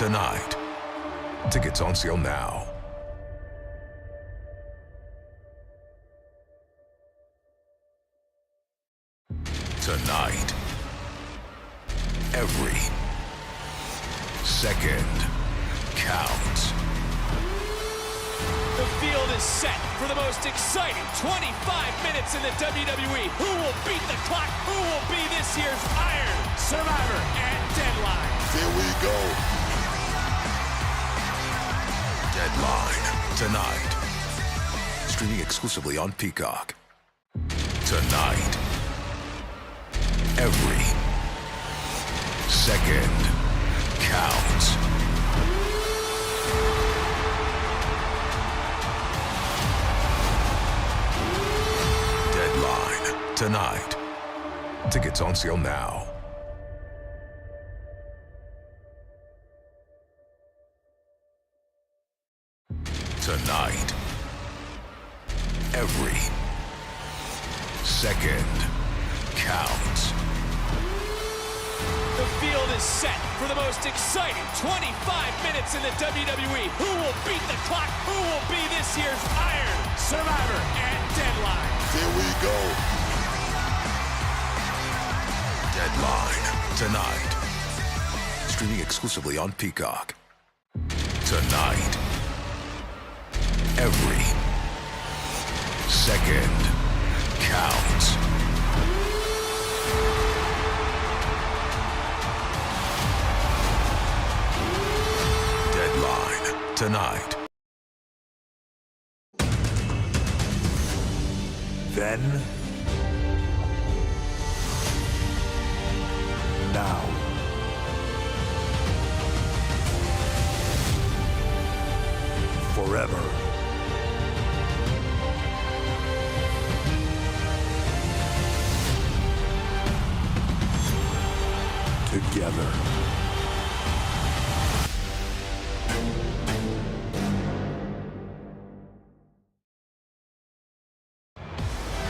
tonight. Tickets on sale now. Tonight, every second counts. The field is set for the most exciting 25 minutes in the WWE. Who will beat the clock? Who will be this year's Iron Survivor and Deadline? Here we go. Deadline tonight. Streaming exclusively on Peacock. Tonight, every second counts. Deadline tonight. Tickets on sale now. Tonight, every second counts. The field is set for the most exciting 25 minutes in the WWE. Who will beat the clock? Who will be this year's Iron Survivor and Deadline? Here we go. Deadline tonight. Streaming exclusively on Peacock. Tonight, every second counts. Deadline tonight. Then. Now. Forever. Together.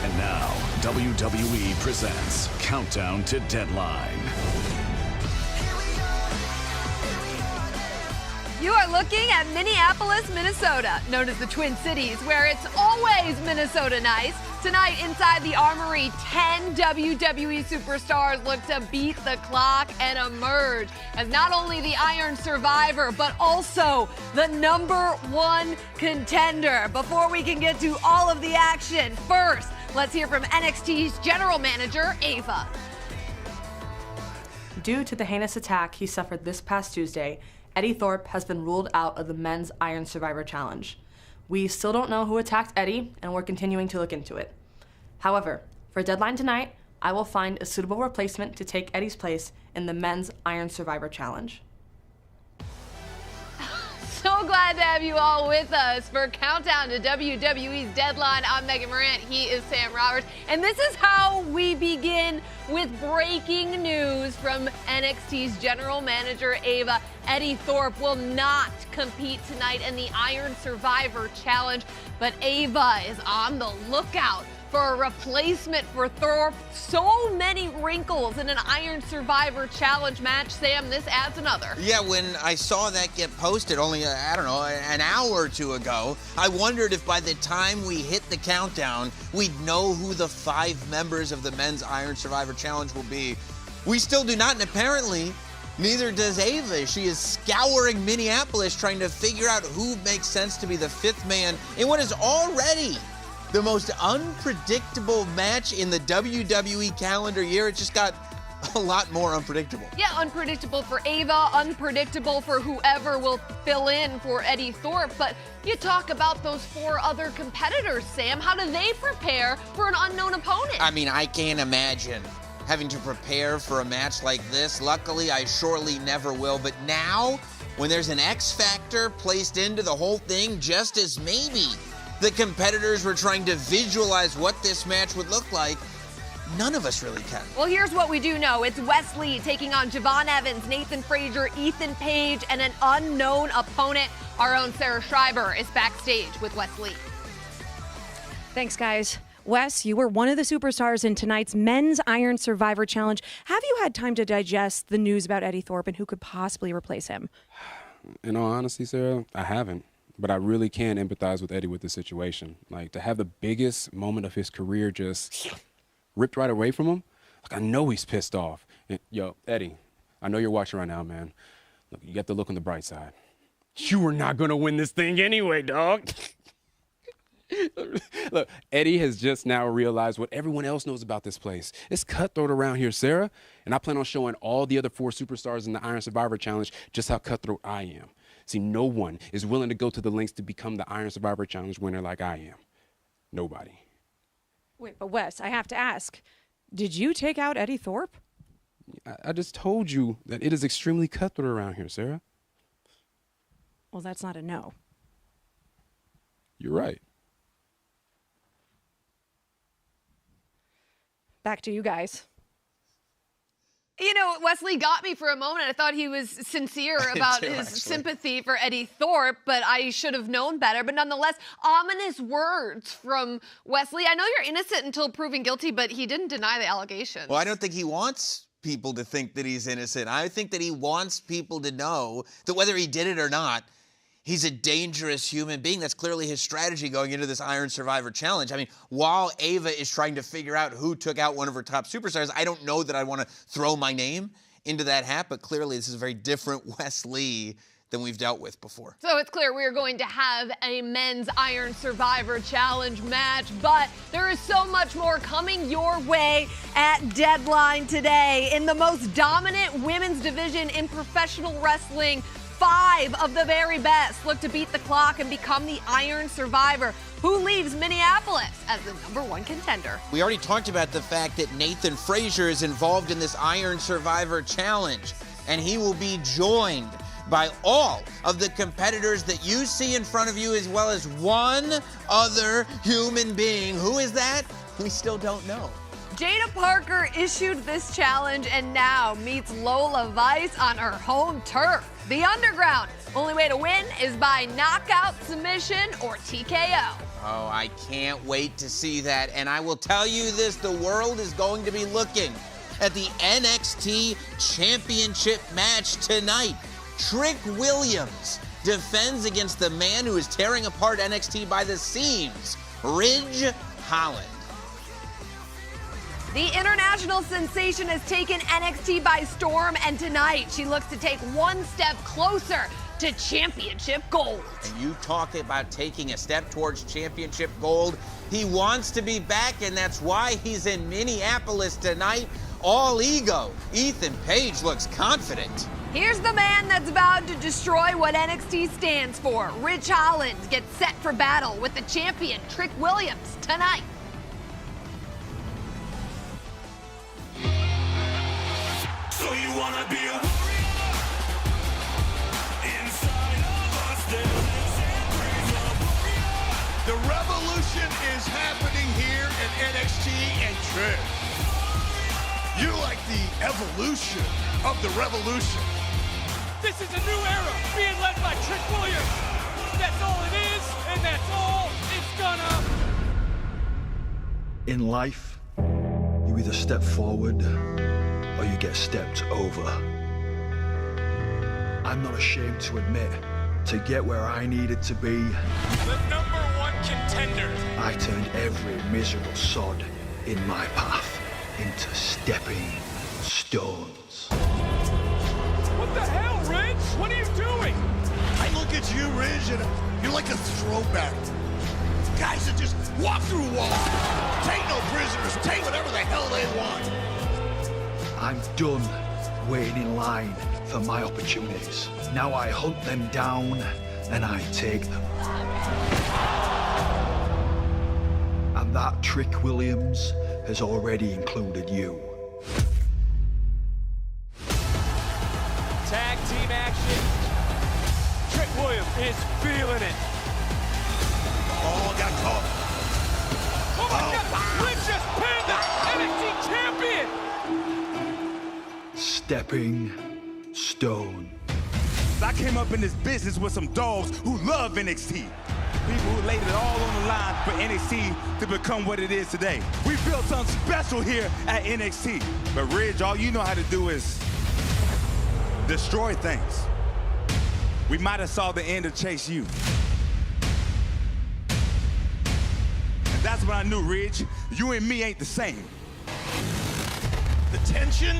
And now, WWE presents Countdown to Deadline. You are looking at Minneapolis, Minnesota, known as the Twin Cities, where it's always Minnesota nice. Tonight, inside the Armory, 10 WWE superstars look to beat the clock and emerge as not only the Iron Survivor, but also the #1 contender. Before we can get to all of the action, first, let's hear from NXT's general manager, Ava. Due to the heinous attack he suffered this past Tuesday, Eddie Thorpe has been ruled out of the Men's Iron Survivor Challenge. We still don't know who attacked Eddie, and we're continuing to look into it. However, for Deadline tonight, I will find a suitable replacement to take Eddie's place in the Men's Iron Survivor Challenge. So glad to have you all with us for Countdown to WWE's Deadline. I'm Megan Morant. He is Sam Roberts. And this is how we begin with breaking news from NXT's general manager, Ava. Eddie Thorpe will not compete tonight in the Iron Survivor Challenge, but Ava is on the lookout for a replacement for Thorpe. So many wrinkles in an Iron Survivor Challenge match. Sam, this adds another. Yeah, when I saw that get posted only, I don't know, an hour or two ago, I wondered if by the time we hit the countdown, we'd know who the 5 members of the Men's Iron Survivor Challenge will be. We still do not, and apparently, neither does Ava. She is scouring Minneapolis trying to figure out who makes sense to be the 5th man in what is already the most unpredictable match in the WWE calendar year. It just got a lot more unpredictable. Yeah, unpredictable for Ava, unpredictable for whoever will fill in for Eddie Thorpe. But you talk about those 4 other competitors, Sam. How do they prepare for an unknown opponent? I mean, I can't imagine having to prepare for a match like this. Luckily, I surely never will. But now, when there's an X factor placed into the whole thing, just as maybe the competitors were trying to visualize what this match would look like, none of us really can. Well, here's what we do know. It's Wes Lee taking on Javon Evans, Nathan Frazier, Ethan Page, and an unknown opponent. Our own Sarah Schreiber is backstage with Wes Lee. Thanks, guys. Wes, you were one of the superstars in tonight's Men's Iron Survivor Challenge. Have you had time to digest the news about Eddie Thorpe and who could possibly replace him? In all honesty, Sarah, I haven't. But I really can empathize with Eddie with the situation. Like, to have the biggest moment of his career just ripped right away from him, like, I know he's pissed off. And, yo, Eddie, I know you're watching right now, man. Look, you got to look on the bright side. You were not going to win this thing anyway, dog. Look, Eddie has just now realized what everyone else knows about this place. It's cutthroat around here, Sarah. And I plan on showing all the other 4 superstars in the Iron Survivor Challenge just how cutthroat I am. See, no one is willing to go to the lengths to become the Iron Survivor Challenge winner like I am. Nobody. Wait, but Wes, I have to ask, did you take out Eddie Thorpe? I just told you that it is extremely cutthroat around here, Sarah. Well, that's not a no. You're right. Back to you guys. You know, Wesley got me for a moment. I thought he was sincere about his sympathy for Eddie Thorpe, but I should have known better. But nonetheless, ominous words from Wesley. I know you're innocent until proven guilty, but he didn't deny the allegations. Well, I don't think he wants people to think that he's innocent. I think that he wants people to know that whether he did it or not, he's a dangerous human being. That's clearly his strategy going into this Iron Survivor Challenge. I mean, while Ava is trying to figure out who took out one of her top superstars, I don't know that I want to throw my name into that hat, but clearly this is a very different Wes Lee than we've dealt with before. So it's clear we're going to have a men's Iron Survivor Challenge match, but there is so much more coming your way at Deadline today. In the most dominant women's division in professional wrestling, 5 of the very best look to beat the clock and become the Iron Survivor. Who leaves Minneapolis as the #1 contender? We already talked about the fact that Nathan Frazier is involved in this Iron Survivor Challenge, and he will be joined by all of the competitors that you see in front of you, as well as one other human being. Who is that? We still don't know. Jada Parker issued this challenge and now meets Lola Vice on her home turf, the Underground. Only way to win is by knockout, submission, or TKO. Oh, I can't wait to see that. And I will tell you this, the world is going to be looking at the NXT Championship match tonight. Trick Williams defends against the man who is tearing apart NXT by the seams, Ridge Holland. The international sensation has taken NXT by storm, and tonight she looks to take one step closer to championship gold. And you talk about taking a step towards championship gold. He wants to be back, and that's why he's in Minneapolis tonight. All ego. Ethan Page looks confident. Here's the man that's about to destroy what NXT stands for. Ridge Holland gets set for battle with the champion, Trick Williams, tonight. So you wanna be a warrior? Inside of us there lives and breathes a warrior. The revolution is happening here in NXT and Trick. You like the evolution of the revolution. This is a new era being led by Trick Williams. That's all it is, and that's all it's gonna. In life, you either step forward or you get stepped over. I'm not ashamed to admit, to get where I needed to be, The #1 contender. I turned every miserable sod in my path into stepping stones. What the hell, Ridge? What are you doing? I look at you, Ridge, and you're like a throwback. Guys that just walk through walls. Take no prisoners. Take whatever the hell they want. I'm done waiting in line for my opportunities. Now I hunt them down and I take them. And that Trick Williams has already included you. Tag team action. Trick Williams is feeling it. Oh, got caught. Oh my God! Ridge just pinned the NXT champion. Stepping stone. I came up in this business with some dogs who love NXT. People who laid it all on the line for NXT to become what it is today. We built something special here at NXT. But Ridge, all you know how to do is destroy things. we might have saw the end of Chase U. And that's when I knew, Ridge, you and me ain't the same. The tension,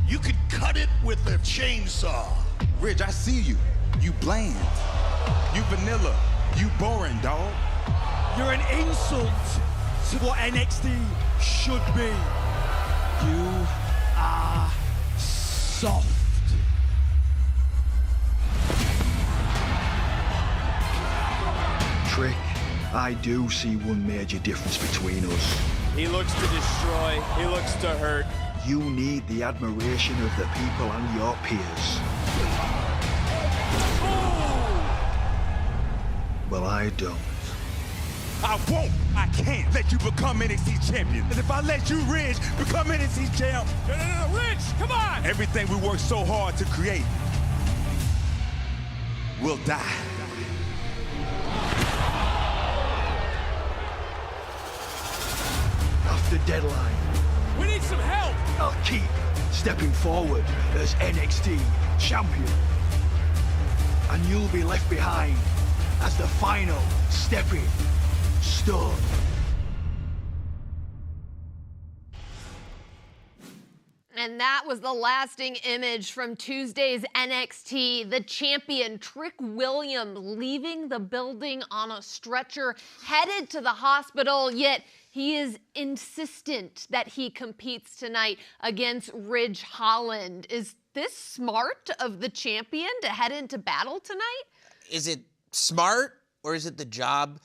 you could cut it with a chainsaw. Ridge, I see you. You bland. You vanilla. You boring, dog. You're an insult to what NXT should be. You are soft. Trick, I do see one major difference between us. He looks to destroy. He looks to hurt. You need the admiration of the people and your peers. Well, I don't. I won't. I can't let you become NXT champion. And if I let you, Ridge, become NXT champ. No, Ridge, come on. Everything we worked so hard to create will die. After Deadline, We need some help. I'll keep stepping forward as NXT champion. And you'll be left behind as the final stepping stone. And that was the lasting image from Tuesday's NXT. The champion, Trick Williams, leaving the building on a stretcher, headed to the hospital, yet he is insistent that he competes tonight against Ridge Holland. Is this smart of the champion to head into battle tonight? Is it smart or is it the job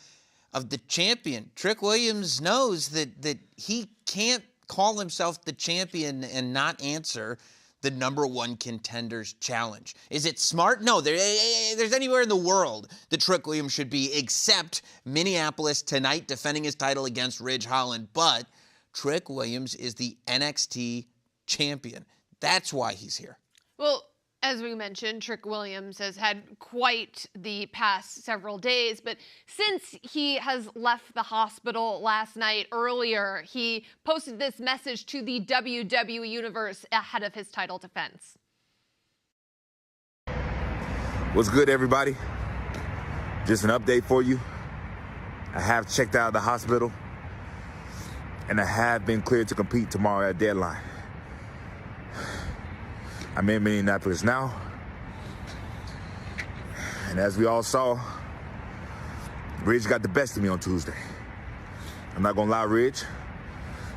of the champion? Trick Williams knows that he can't call himself the champion and not answer the #1 contenders challenge. Is it smart? No, there's anywhere in the world that Trick Williams should be except Minneapolis tonight defending his title against Ridge Holland. But Trick Williams is the NXT champion. That's why he's here. Well, as we mentioned, Trick Williams has had quite the past several days, but since he has left the hospital last night earlier, he posted this message to the WWE Universe ahead of his title defense. What's good, everybody? Just an update for you. I have checked out of the hospital, and I have been cleared to compete tomorrow at Deadline. I'm in Minneapolis now, and as we all saw, Ridge got the best of me on Tuesday. I'm not gonna lie, Ridge,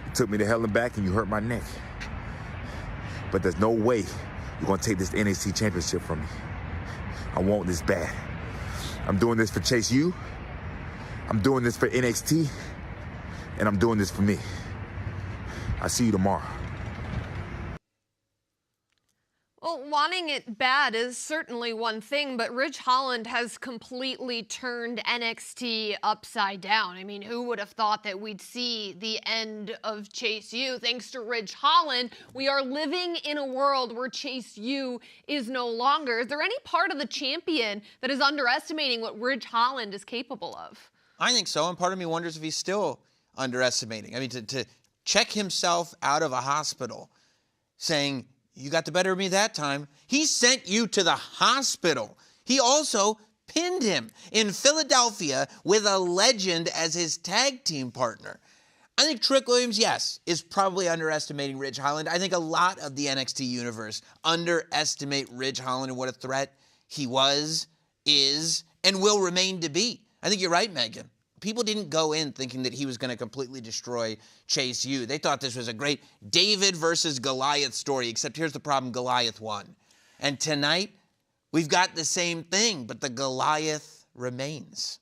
you took me to hell and back and you hurt my neck. But there's no way you're gonna take this NXT championship from me. I want this bad. I'm doing this for Chase U, I'm doing this for NXT, and I'm doing this for me. I'll see you tomorrow. Well, wanting it bad is certainly one thing, but Ridge Holland has completely turned NXT upside down. I mean, who would have thought that we'd see the end of Chase U? Thanks to Ridge Holland, we are living in a world where Chase U is no longer. Is there any part of the champion that is underestimating what Ridge Holland is capable of? I think so, and part of me wonders if he's still underestimating. I mean, to check himself out of a hospital saying, you got the better of me that time. He sent you to the hospital. He also pinned him in Philadelphia with a legend as his tag team partner. I think Trick Williams, yes, is probably underestimating Ridge Holland. I think a lot of the NXT universe underestimate Ridge Holland and what a threat he was, is, and will remain to be. I think you're right, Megan. People didn't go in thinking that he was going to completely destroy Chase U. They thought this was a great David versus Goliath story, except here's the problem, Goliath won. And tonight, we've got the same thing, but the Goliath remains.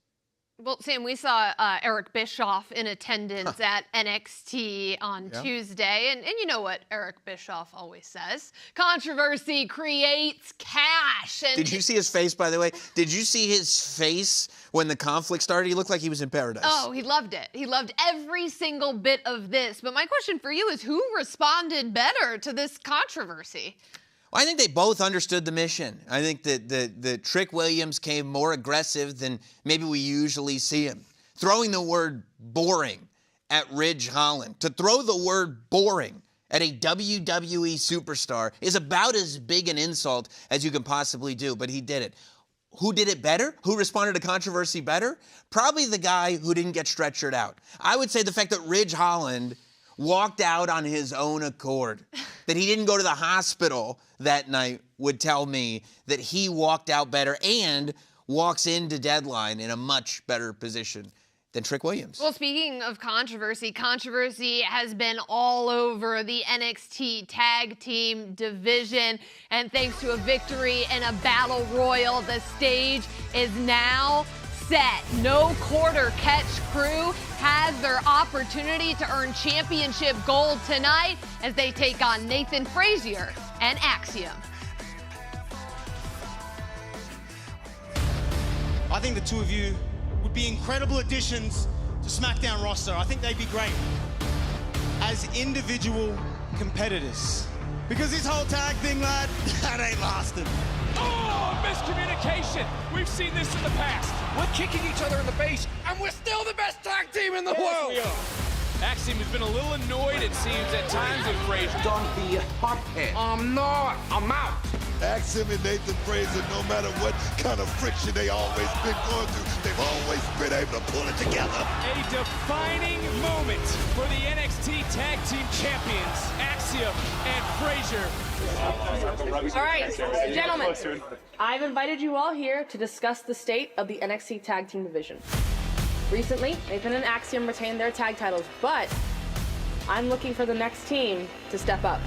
Well, Sam, we saw Eric Bischoff in attendance at NXT on Tuesday. And you know what Eric Bischoff always says. Controversy creates cash. And did you see his face, by the way? Did you see his face when the conflict started? He looked like he was in paradise. Oh, he loved it. He loved every single bit of this. But my question for you is, who responded better to this controversy? Well, I think they both understood the mission. I think that the Trick Williams came more aggressive than maybe we usually see him. Throwing the word boring at Ridge Holland. To throw the word boring at a WWE superstar is about as big an insult as you can possibly do, but he did it. Who did it better? Who responded to controversy better? Probably the guy who didn't get stretchered out. I would say the fact that Ridge Holland walked out on his own accord, that he didn't go to the hospital that night, would tell me that he walked out better and walks into Deadline in a much better position than Trick Williams. Well, speaking of controversy, controversy has been all over the NXT Tag Team division. And thanks to a victory in a battle royal, the stage is now set. No Quarter Catch crew has their opportunity to earn championship gold tonight as they take on Nathan Frazier and Axiom. I think the two of you would be incredible additions to SmackDown roster. I think they'd be great as individual competitors. Because this whole tag thing, lad, that ain't lasting. Oh, miscommunication. We've seen this in the past. We're kicking each other in the face, and we're still the best tag team in the world. Axiom has been a little annoyed, it seems, at times with Frazier. Don't be a hothead. I'm not. I'm out. Axiom and Nathan Frazier, no matter what kind of friction they always been going through, they've always been able to pull it together. A defining moment for the NXT Tag Team Champions, Axiom and Frazier. All right, gentlemen, I've invited you all here to discuss the state of the NXT Tag Team division. Recently, Nathan and Axiom retained their tag titles, but I'm looking for the next team to step up.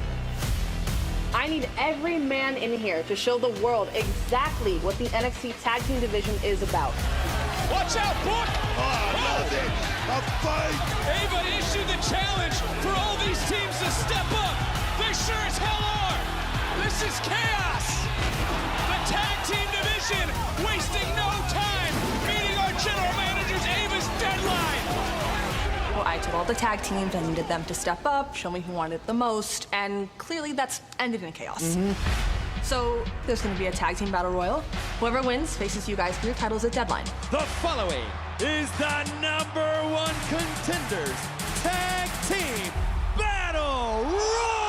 I need every man in here to show the world exactly what the NXT Tag Team division is about. Watch out, Book! Oh, I love it. A fight. Ava issued the challenge for all these teams to step up. They sure as hell are. This is chaos. The tag team division wasting no time meeting our general manager's Ava's deadline. Well, I told all the tag teams I needed them to step up, show me who wanted it the most, and clearly that's ended in chaos. So there's going to be a tag team battle royal. Whoever wins faces you guys for your titles at Deadline. The following is the #1 contenders tag team battle royal.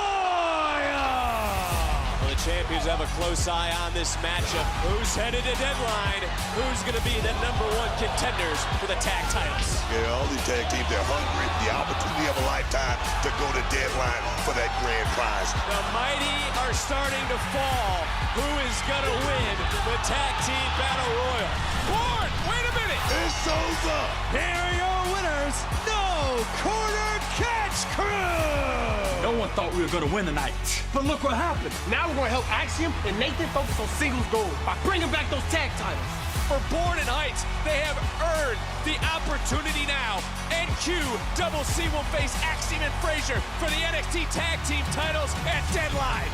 Well, the champions have a close eye on this matchup. Who's headed to Deadline? Who's going to be the #1 contenders for the tag titles? Yeah, all these tag teams, they're hungry. The opportunity of a lifetime to go to Deadline for that grand prize. The mighty are starting to fall. Who is going to win the tag team battle royal? Warren, wait a minute. It's over. Here are your winners. No Quarter Catch Crew. No one thought we were going to win tonight. But look what happened. Now we're going to help Axiom and Nathan focus on singles gold by bringing back those tag titles. For Born in Heights, they have earned the opportunity now. NQ Double C will face Axiom and Frazier for the NXT Tag Team titles at Deadline.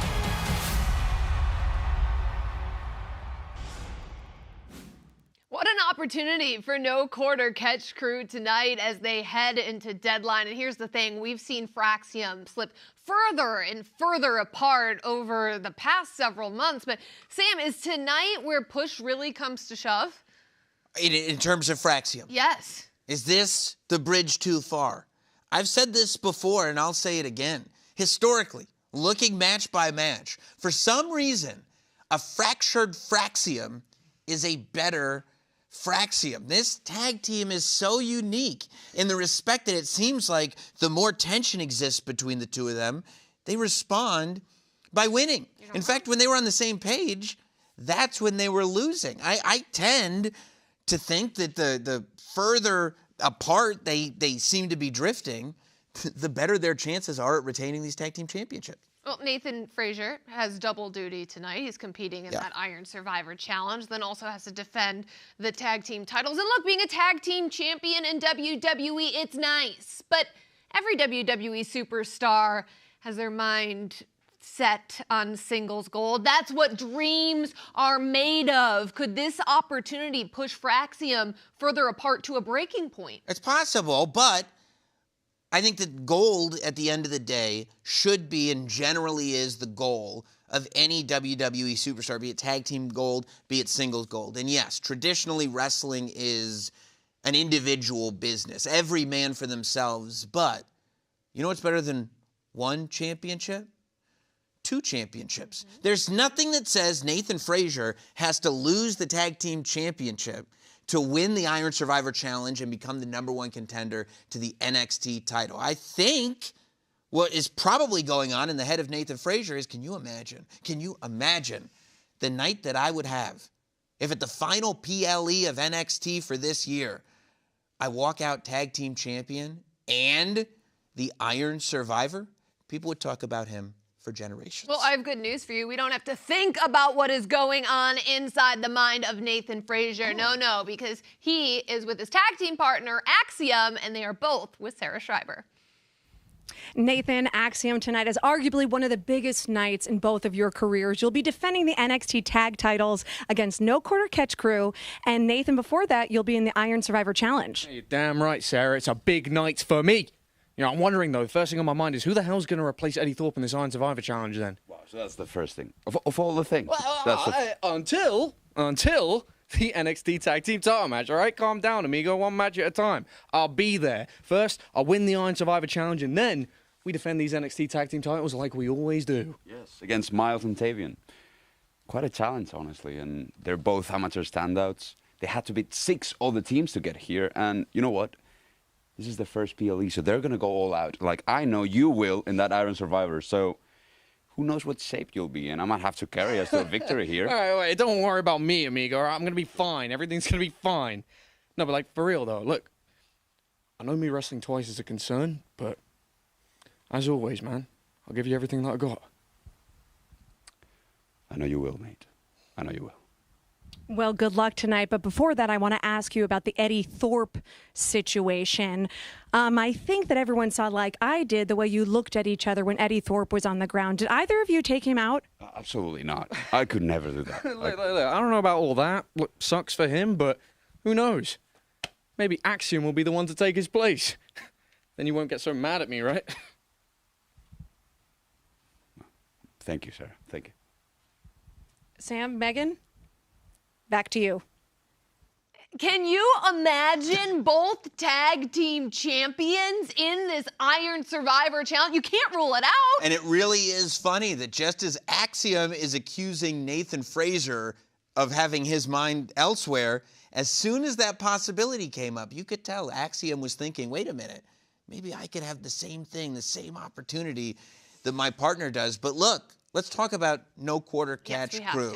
What an opportunity for No Quarter Catch crew tonight as they head into Deadline. And here's the thing, we've seen Fraxium slip further and further apart over the past several months. But Sam, is tonight where push really comes to shove? In terms of Fraxium? Yes. Is this the bridge too far? I've said this before and I'll say it again. Historically, looking match by match, for some reason, a fractured Fraxium is a better Fraxium. This tag team is so unique in the respect that it seems like the more tension exists between the two of them, they respond by winning. In fact, when they were on the same page, that's when they were losing. I tend to think that the further apart they seem to be drifting, the better their chances are at retaining these tag team championships. Well, Nathan Frazier has double duty tonight. He's competing in that Iron Survivor Challenge, then also has to defend the tag team titles. And look, being a tag team champion in WWE, it's nice. But every WWE superstar has their mind set on singles gold. That's what dreams are made of. Could this opportunity push Fraxium further apart to a breaking point? It's possible, but I think that gold at the end of the day should be and generally is the goal of any WWE superstar, be it tag team gold, be it singles gold. And yes, traditionally wrestling is an individual business, every man for themselves. But you know what's better than 1 championship? 2 championships. There's nothing that says Nathan Frazier has to lose the tag team championship to win the Iron Survivor Challenge and become the #1 contender to the NXT title. I think what is probably going on in the head of Nathan Frazier is, can you imagine the night that I would have if at the final PLE of NXT for this year, I walk out tag team champion and the Iron Survivor? People would talk about him for generations. Well, I have good news for you. We don't have to think about what is going on inside the mind of Nathan Frazier. No, because he is with his tag team partner, Axiom, and they are both with Sarah Schreiber. Nathan, Axiom tonight is arguably one of the biggest nights in both of your careers. You'll be defending the NXT tag titles against No Quarter Catch Crew. And Nathan, before that, you'll be in the Iron Survivor Challenge. You're damn right, Sarah. It's a big night for me. You know, I'm wondering, though, the first thing on my mind is who the hell's going to replace Eddie Thorpe in this Iron Survivor Challenge then? Wow, so that's the first thing. Of all the things. Well, until the NXT Tag Team title match, all right? Calm down, amigo. One match at a time. I'll be there. First, I'll win the Iron Survivor Challenge, and then we defend these NXT Tag Team titles like we always do. Yes, against Miles and Tavian. Quite a challenge, honestly, and they're both amateur standouts. They had to beat 6 other teams to get here, and you know what? This is the first PLE, so they're going to go all out. Like, I know you will in that Iron Survivor, so who knows what shape you'll be in. I might have to carry us to a victory here. All right, wait, don't worry about me, amigo. All right? I'm going to be fine. Everything's going to be fine. No, but, like, for real, though, look. I know me wrestling twice is a concern, but as always, man, I'll give you everything that I got. I know you will, mate. I know you will. Well, good luck tonight. But before that, I want to ask you about the Eddie Thorpe situation. I think that everyone saw, like I did, the way you looked at each other when Eddie Thorpe was on the ground. Did either of you take him out? Absolutely not. I could never do that. Look, I don't know about all that. Look, sucks for him, but who knows? Maybe Axiom will be the one to take his place. Then you won't get so mad at me, right? Thank you, Sarah. Thank you. Sam, Megan? Back to you. Can you imagine both tag team champions in this Iron Survivor Challenge? You can't rule it out. And it really is funny that just as Axiom is accusing Nathan Frazier of having his mind elsewhere, as soon as that possibility came up, you could tell Axiom was thinking, wait a minute, maybe I could have the same thing, the same opportunity that my partner does. But look, let's talk about No Quarter Catch Crew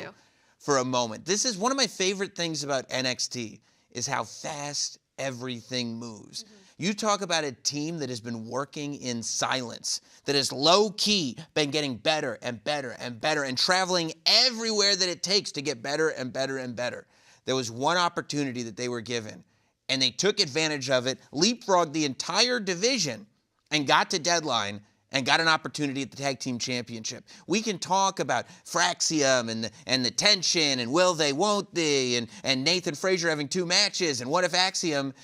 for a moment. This is one of my favorite things about NXT, is how fast everything moves. You talk about a team that has been working in silence, that has low-key been getting better and better and better and traveling everywhere that it takes to get better and better and better. There was one opportunity that they were given, and they took advantage of it, leapfrogged the entire division, and got to Deadline and got an opportunity at the Tag Team Championship. We can talk about Fraxium and the tension and will they, won't they, and Nathan Frazier having 2 matches, and what if Axiom.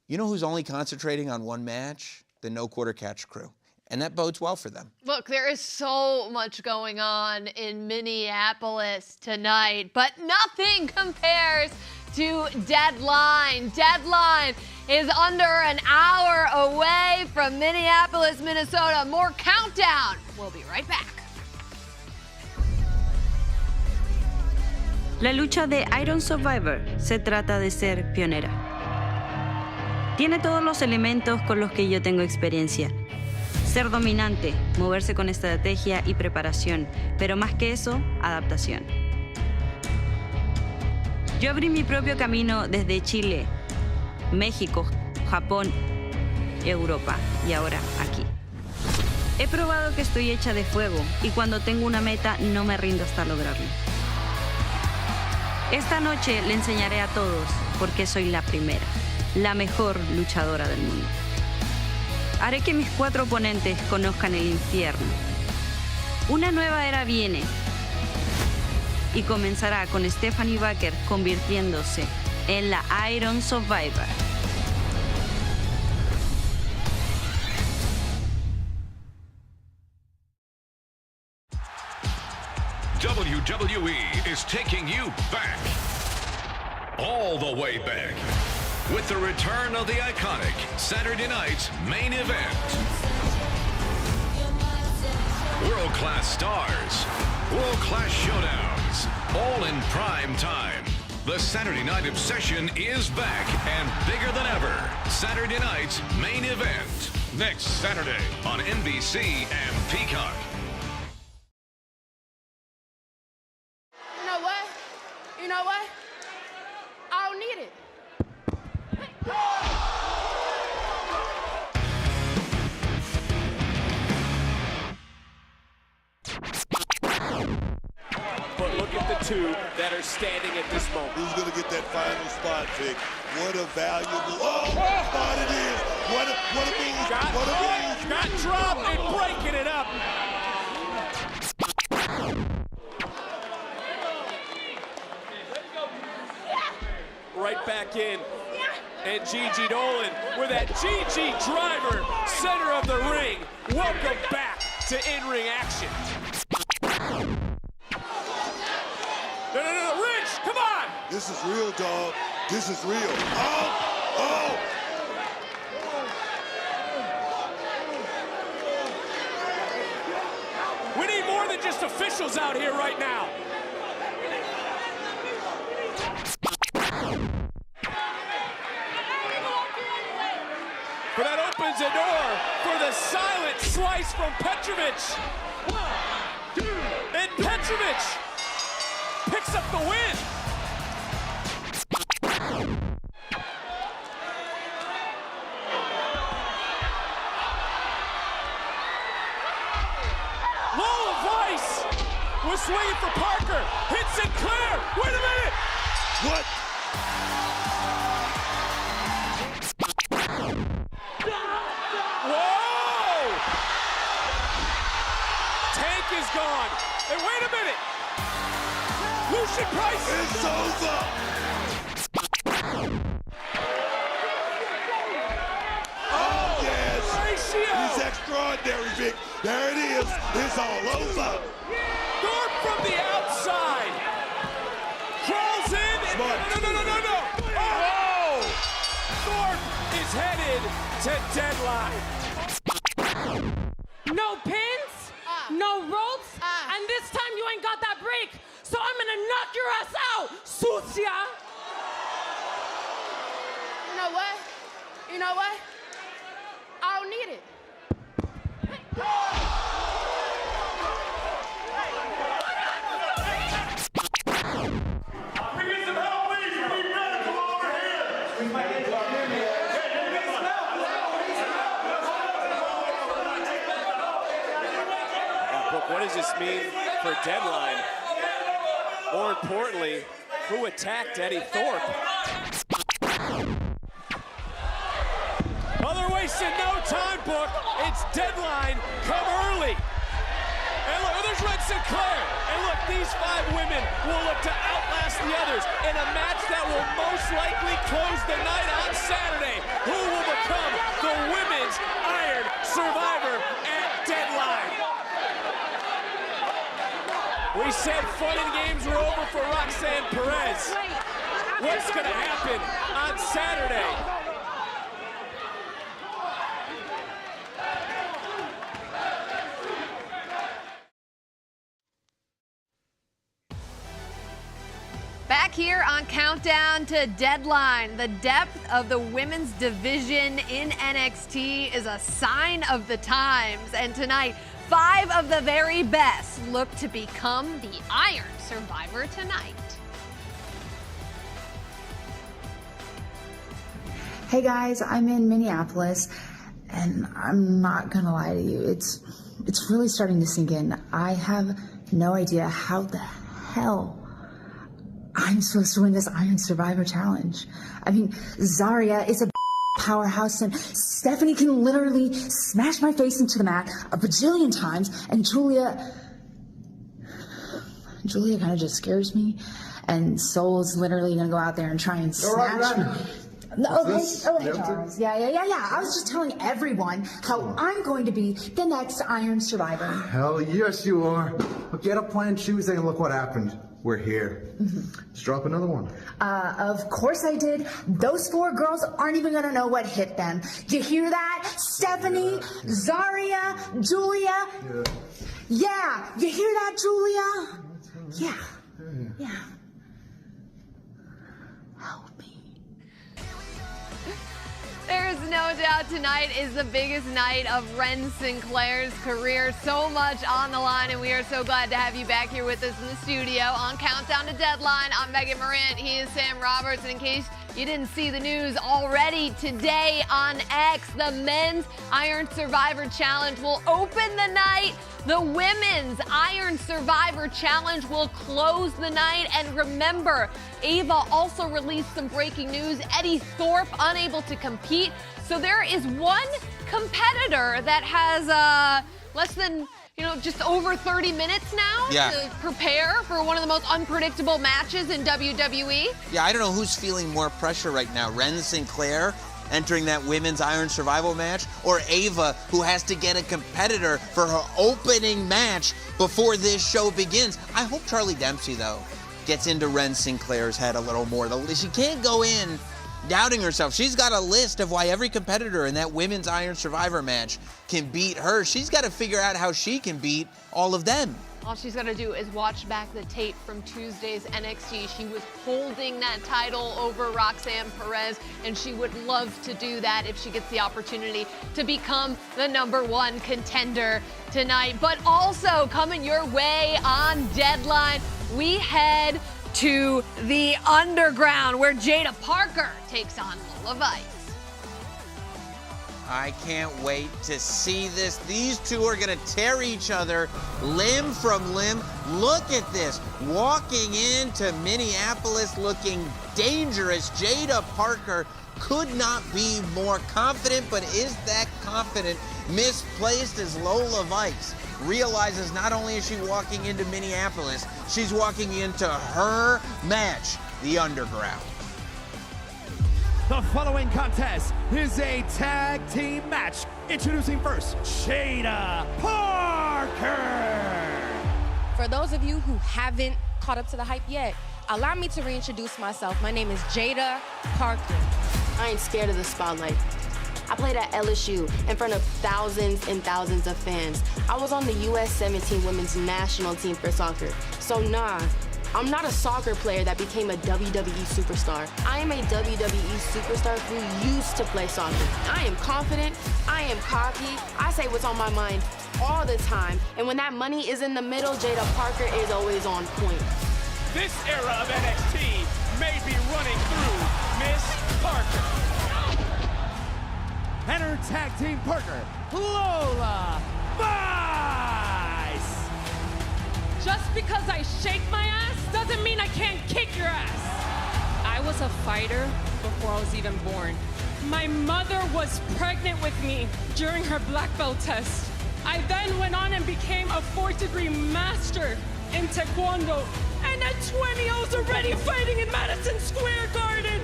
You know who's only concentrating on one match? The No Quarter Catch Crew. And that bodes well for them. Look, there is so much going on in Minneapolis tonight, but nothing compares to Deadline. Deadline is under an hour away from Minneapolis, Minnesota. More Countdown. We'll be right back. La lucha de Iron Survivor se trata de ser pionera. Tiene todos los elementos con los que yo tengo experiencia. Ser dominante, moverse con estrategia y preparación, pero más que eso, adaptación. Yo abrí mi propio camino desde Chile, México, Japón, Europa y ahora aquí. He probado que estoy hecha de fuego y cuando tengo una meta no me rindo hasta lograrlo. Esta noche le enseñaré a todos por qué soy la primera, la mejor luchadora del mundo. Haré que mis 4 oponentes conozcan el infierno. Una nueva era viene y comenzará con Stephanie Baker convirtiéndose en la Iron Survivor. WWE is taking you back, all the way back, with the return of the iconic Saturday night's main event. world-class stars, world-class showdowns, all in prime time. The Saturday Night Obsession is back and bigger than ever. Saturday night's main event, next Saturday on NBC and Peacock. You know what? You know what? I don't need it. But look at the two that are standing at this moment. Who's going to get that final spot, Vic? What a valuable spot it is. What a move. What a move. Got dropped and breaking it up. Right back in. And Gigi Dolan with that Gigi driver, center of the ring. Welcome back to in-ring action. No, Rich, come on! This is real, dog. This is real. Oh! We need more than just officials out here right now. But that opens a door for the silent slice from Petrovic. And Petrovic picks up the win. Lola Vice was swinging for Parker. Hits Sinclair. Wait a minute. What? Whoa! Tank is gone. And wait a minute. Lucian Price. It's over. Oh, yes. Ratio. He's extraordinary, Vic. There it is. It's all over. Thorpe from the outside. Crawls in. And no. Oh! Thorpe is headed to deadline. No pins, no ropes, and this time you ain't got that break. So I'm gonna knock your ass out, sucia. You know what? You know what? I don't need it. What does this mean for deadline? More importantly, who attacked Eddie Thorpe? Well, they're wasting no time, Book. It's deadline. Come early. And look, there's Red Sinclair. And look, these 5 women will look to outlast the others in a match that will most likely close the night on Saturday. Who will become the Women's Iron Survivor at deadline? We said fun and games were over for Roxanne Perez. What's going to happen on Saturday? Back here on Countdown to Deadline, the depth of the women's division in NXT is a sign of the times. And tonight, 5 of the very best look to become the Iron Survivor tonight. Hey guys, I'm in Minneapolis, and I'm not gonna lie to you, it's really starting to sink in. I have no idea how the hell I'm supposed to win this Iron Survivor Challenge. I mean, Zarya is a powerhouse, and Stephanie can literally smash my face into the mat a bajillion times, and Julia kind of just scares me, and Soul's literally gonna go out there and try and snatch me. Hey Charles. Yeah. I was just telling everyone how I'm going to be the next Iron Survivor. Hell yes, you are. Look, you had a plan Tuesday, and look what happened. We're here. Let's drop another one. Of course I did. Those 4 girls aren't even gonna know what hit them. You hear that? Stephanie, Zarya, Julia. Yeah, you hear that, Julia? Yeah. There's no doubt tonight is the biggest night of Ren Sinclair's career. So much on the line, and we are so glad to have you back here with us in the studio on Countdown to Deadline. I'm Megan Morant. He is Sam Roberts. And in case you didn't see the news already, today on X, the Men's Iron Survivor Challenge will open the night. The Women's Iron Survivor Challenge will close the night. And remember, Ava also released some breaking news. Eddie Thorpe unable to compete. So there is one competitor that has less than, just over 30 minutes now to prepare for one of the most unpredictable matches in WWE. Yeah, I don't know who's feeling more pressure right now. Ren Sinclair entering that women's Iron Survival match, or Ava, who has to get a competitor for her opening match before this show begins. I hope Charlie Dempsey, though, gets into Ren Sinclair's head a little more. She can't go in doubting herself. She's got a list of why every competitor in that women's Iron Survivor match can beat her. She's got to figure out how she can beat all of them. All she's got to do is watch back the tape from Tuesday's NXT. She was holding that title over Roxanne Perez, and she would love to do that if she gets the opportunity to become the #1 contender tonight. But also coming your way on Deadline, we head to the Underground, where Jada Parker takes on Lola Vice. I can't wait to see this. These two are going to tear each other limb from limb. Look at this. Walking into Minneapolis looking dangerous. Jada Parker could not be more confident, but is that confident misplaced as Lola Vice realizes not only is she walking into Minneapolis, she's walking into her match, the Underground. The following contest is a tag team match. Introducing first, Jada Parker. For those of you who haven't caught up to the hype yet, allow me to reintroduce myself. My name is Jada Parker. I ain't scared of the spotlight. I played at LSU in front of thousands and thousands of fans. I was on the US 17 women's national team for soccer. So nah, I'm not a soccer player that became a WWE superstar. I am a WWE superstar who used to play soccer. I am confident, I am cocky, I say what's on my mind all the time. And when that money is in the middle, Jada Parker is always on point. This era of NXT may be running through Miss Parker. And her tag team partner, Lola Vice. Just because I shake my ass doesn't mean I can't kick your ass. I was a fighter before I was even born. My mother was pregnant with me during her black belt test. I then went on and became a 4th-degree master in Taekwondo. And at 20, I was already fighting in Madison Square Garden.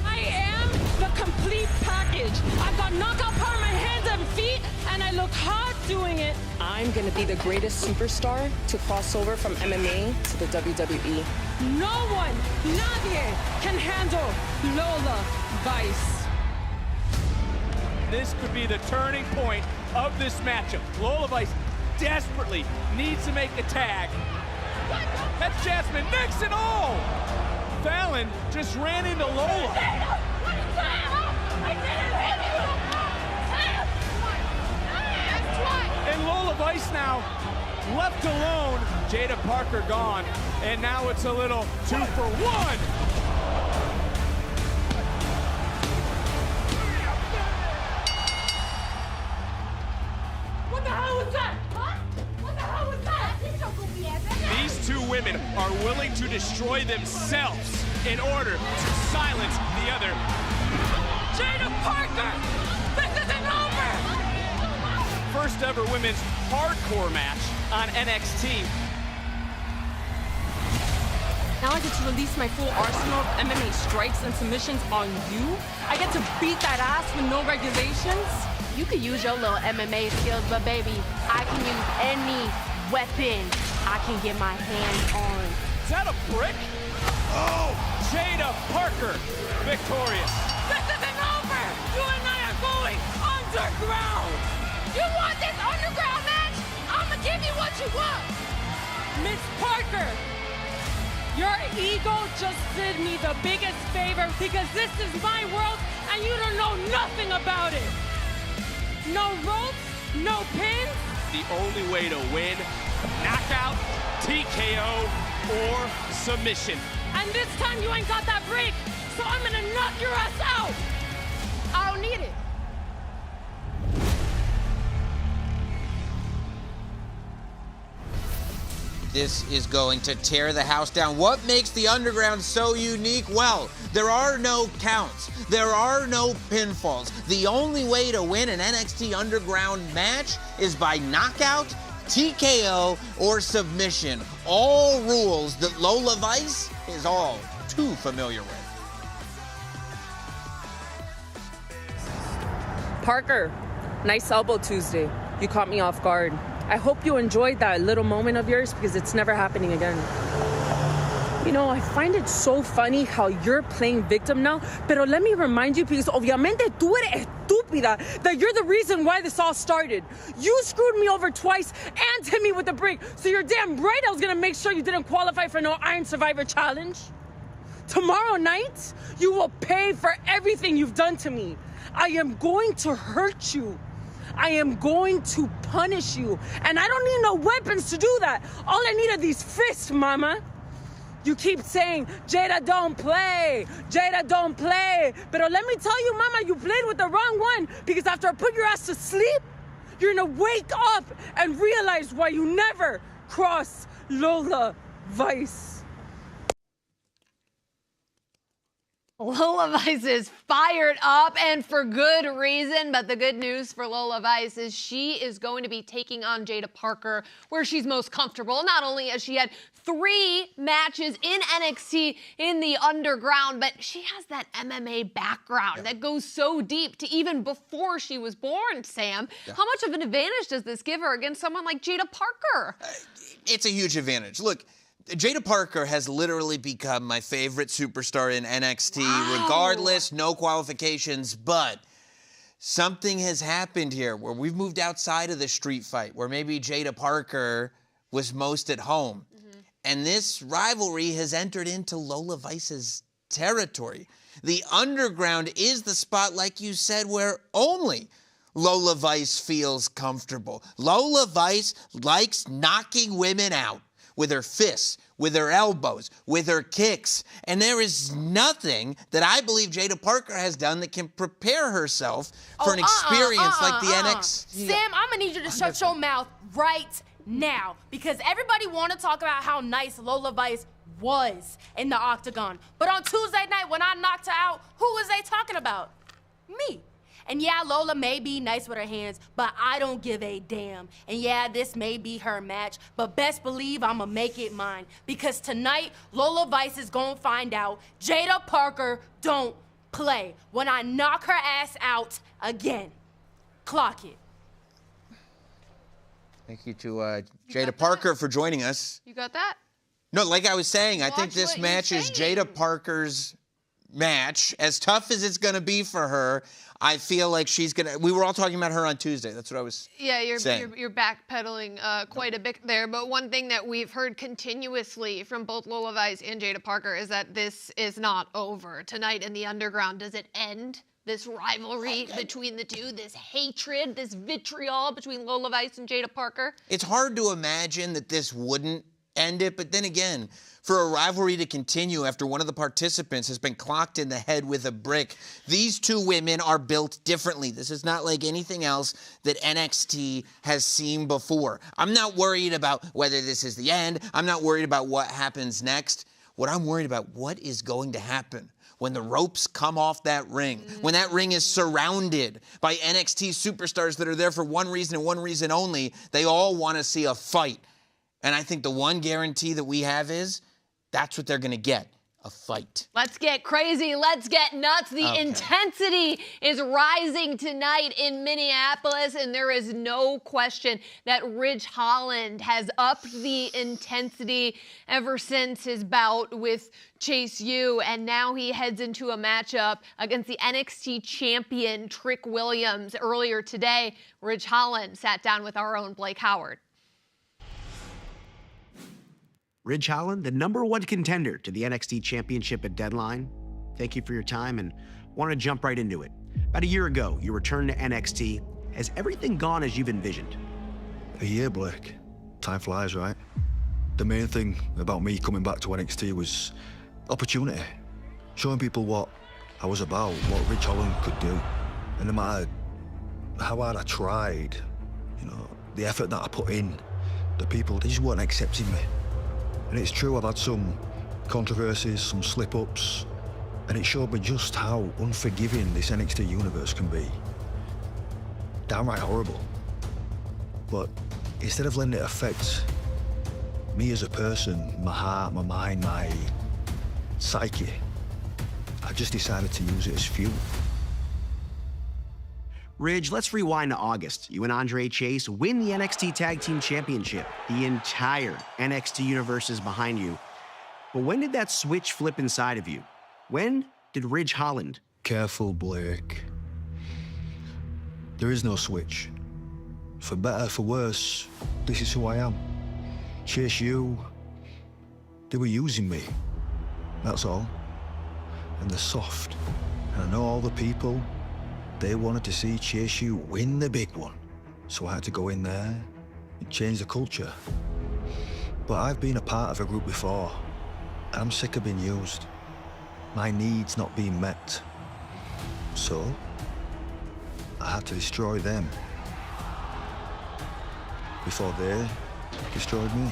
I am the complete package. I've got knockout power in my hands and feet, and I look hot doing it. I'm gonna be the greatest superstar to cross over from MMA to the WWE. No one, nadie, can handle Lola Vice. This could be the turning point of this matchup. Lola Vice desperately needs to make a tag. That's Jasmine Nix and all. Fallon just ran into Lola. And Lola Vice now left alone. Jada Parker gone. And now it's a little 2 for 1. What the hell was that? Huh? What the hell was that? These two women are willing to destroy themselves in order to silence the other. Jada Parker! This isn't over! First ever women's hardcore match on NXT. Now I get to release my full arsenal of MMA strikes and submissions on you? I get to beat that ass with no regulations? You could use your little MMA skills, but baby, I can use any weapon I can get my hands on. Is that a brick? Oh, Jada Parker, victorious. This isn't over! You and I are going underground! You want this underground match? I'ma give you what you want. Miss Parker, your ego just did me the biggest favor because this is my world and you don't know nothing about it. No ropes, no pins. The only way to win, knockout, TKO, or submission. And this time you ain't got that break, so I'm gonna knock your ass out. I don't need it. This is going to tear the house down. What makes the Underground so unique? Well, there are no counts. There are no pinfalls. The only way to win an NXT Underground match is by knockout, TKO, or submission. All rules that Lola Vice is all too familiar with. Parker, nice elbow Tuesday. You caught me off guard. I hope you enjoyed that little moment of yours because it's never happening again. You know, I find it so funny how you're playing victim now, pero let me remind you, because obviamente tú eres estúpida, that you're the reason why this all started. You screwed me over twice and hit me with the break, so you're damn right I was gonna make sure you didn't qualify for no Iron Survivor Challenge. Tomorrow night, you will pay for everything you've done to me. I am going to hurt you. I am going to punish you. And I don't need no weapons to do that. All I need are these fists, mama. You keep saying, Jada, don't play. Jada, don't play. But let me tell you, mama, you played with the wrong one, because after I put your ass to sleep, you're gonna wake up and realize why you never cross Lola Vice. Lola Vice is fired up, and for good reason. But the good news for Lola Vice is she is going to be taking on Jada Parker where she's most comfortable. Not only has she had 3 matches in NXT in the Underground, but she has that MMA background that goes so deep to even before she was born, Sam. How much of an advantage does this give her against someone like Jada Parker? It's a huge advantage. Look, Jada Parker has literally become my favorite superstar in NXT, regardless, no qualifications, but something has happened here where we've moved outside of the street fight, where maybe Jada Parker was most at home. And this rivalry has entered into Lola Vice's territory. The Underground is the spot, like you said, where only Lola Vice feels comfortable. Lola Vice likes knocking women out with her fists, with her elbows, with her kicks. And there is nothing that I believe Jada Parker has done that can prepare herself for an experience like the NXT. Sam, I'm gonna need you to shut your mouth right now, because everybody want to talk about how nice Lola Vice was in the Octagon. But on Tuesday night when I knocked her out, who was they talking about? Me. And yeah, Lola may be nice with her hands, but I don't give a damn. And yeah, this may be her match, but best believe I'ma make it mine. Because tonight, Lola Vice is gonna find out Jada Parker don't play when I knock her ass out again. Clock it. Thank you to Jada Parker for joining us. You got that? No, like I was saying, I think Watch this what match you're is saying. Jada Parker's match. As tough as it's going to be for her, I feel like she's going to... We were all talking about her on Tuesday. That's what I was saying. You're backpedaling quite a bit there. But one thing that we've heard continuously from both Lola Vice and Jada Parker is that this is not over. Tonight in the Underground, does it end? This rivalry between the two, this hatred, this vitriol between Lola Vice and Jada Parker? It's hard to imagine that this wouldn't end it, but then again, for a rivalry to continue after one of the participants has been clocked in the head with a brick, these two women are built differently. This is not like anything else that NXT has seen before. I'm not worried about whether this is the end. I'm not worried about what happens next. What I'm worried about, what is going to happen when the ropes come off that ring, when that ring is surrounded by NXT superstars that are there for one reason and one reason only. They all want to see a fight. And I think the one guarantee that we have is that's what they're going to get, a fight. Let's get crazy. Let's get nuts. The intensity is rising tonight in Minneapolis, and there is no question that Ridge Holland has upped the intensity ever since his bout with Chase U, and now he heads into a matchup against the NXT champion Trick Williams. Earlier today, Ridge Holland sat down with our own Blake Howard. Ridge Holland, the #1 contender to the NXT Championship at Deadline, thank you for your time and want to jump right into it. About a year ago, you returned to NXT. Has everything gone as you've envisioned? A year, Blake. Time flies, right? The main thing about me coming back to NXT was opportunity. Showing people what I was about, what Ridge Holland could do. And no matter how hard I tried, the effort that I put in, the people, they just weren't accepting me. And it's true, I've had some controversies, some slip-ups, and it showed me just how unforgiving this NXT universe can be. Downright horrible. But instead of letting it affect me as a person, my heart, my mind, my psyche, I just decided to use it as fuel. Ridge, let's rewind to August. You and Andre Chase win the NXT Tag Team Championship. The entire NXT universe is behind you. But when did that switch flip inside of you? When did Ridge Holland? Careful, Blake. There is no switch. For better, for worse, this is who I am. Chase U, they were using me. That's all. And they're soft. And I know all the people, they wanted to see Chase U win the big one. So I had to go in there and change the culture. But I've been a part of a group before, and I'm sick of being used. My needs not being met. So I had to destroy them before they destroyed me.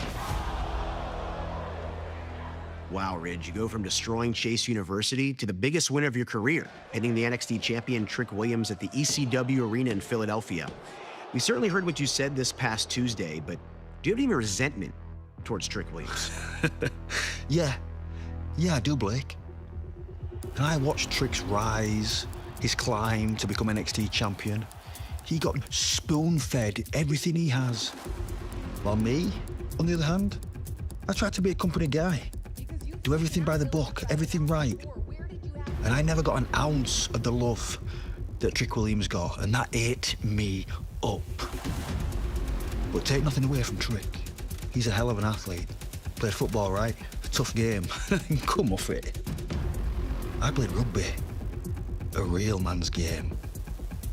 Wow, Ridge, you go from destroying Chase University to the biggest winner of your career, hitting the NXT champion Trick Williams at the ECW Arena in Philadelphia. We certainly heard what you said this past Tuesday, but do you have any resentment towards Trick Williams? Yeah, I do, Blake. And I watched Trick's rise, his climb to become NXT champion. He got spoon-fed everything he has. While me, on the other hand, I tried to be a company guy. Do everything by the book, everything right. And I never got an ounce of the love that Trick Williams got, and that ate me up. But take nothing away from Trick. He's a hell of an athlete. Played football, right? A tough game. Come off it. I played rugby. A real man's game.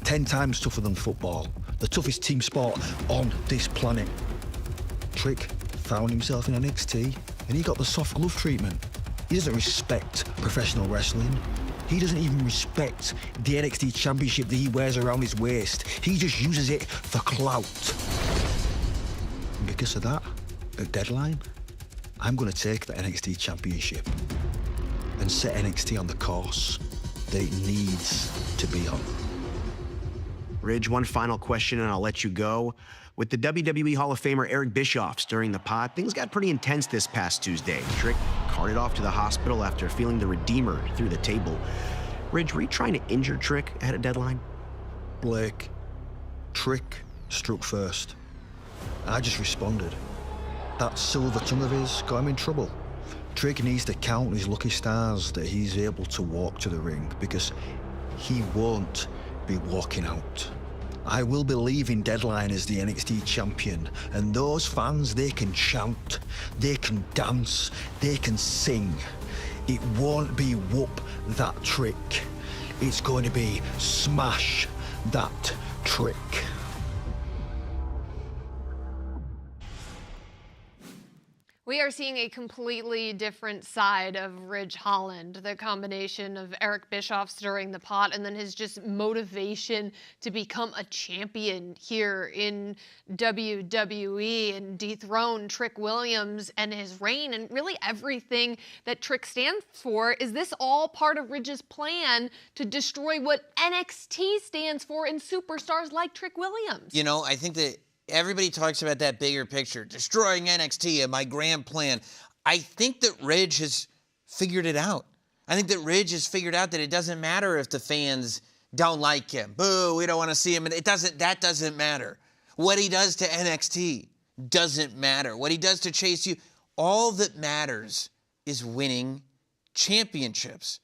10 times tougher than football. The toughest team sport on this planet. Trick found himself in NXT, and he got the soft glove treatment. He doesn't respect professional wrestling. He doesn't even respect the NXT championship that he wears around his waist. He just uses it for clout. And because of that, at Deadline, I'm going to take the NXT championship and set NXT on the course that it needs to be on. Ridge, one final question and I'll let you go. With the WWE Hall of Famer Eric Bischoff stirring the pot, things got pretty intense this past Tuesday. Trick carted off to the hospital after feeling the Redeemer through the table. Ridge, were you trying to injure Trick ahead of Deadline? Blake, Trick struck first. I just responded. That silver tongue of his got him in trouble. Trick needs to count his lucky stars that he's able to walk to the ring, because he won't be walking out. I will be leaving Deadline as the NXT champion, and those fans, they can chant, they can dance, they can sing. It won't be whoop that Trick. It's going to be smash that Trick. We are seeing a completely different side of Ridge Holland, the combination of Eric Bischoff stirring the pot and then his just motivation to become a champion here in WWE and dethrone Trick Williams and his reign and really everything that Trick stands for. Is this all part of Ridge's plan to destroy what NXT stands for in superstars like Trick Williams? You know, I think that everybody talks about that bigger picture, destroying NXT and my grand plan. I think that Ridge has figured it out. I think that Ridge has figured out that it doesn't matter if the fans don't like him. Boo, we don't want to see him. That doesn't matter. What he does to NXT doesn't matter. What he does to Chase U, all that matters is winning championships.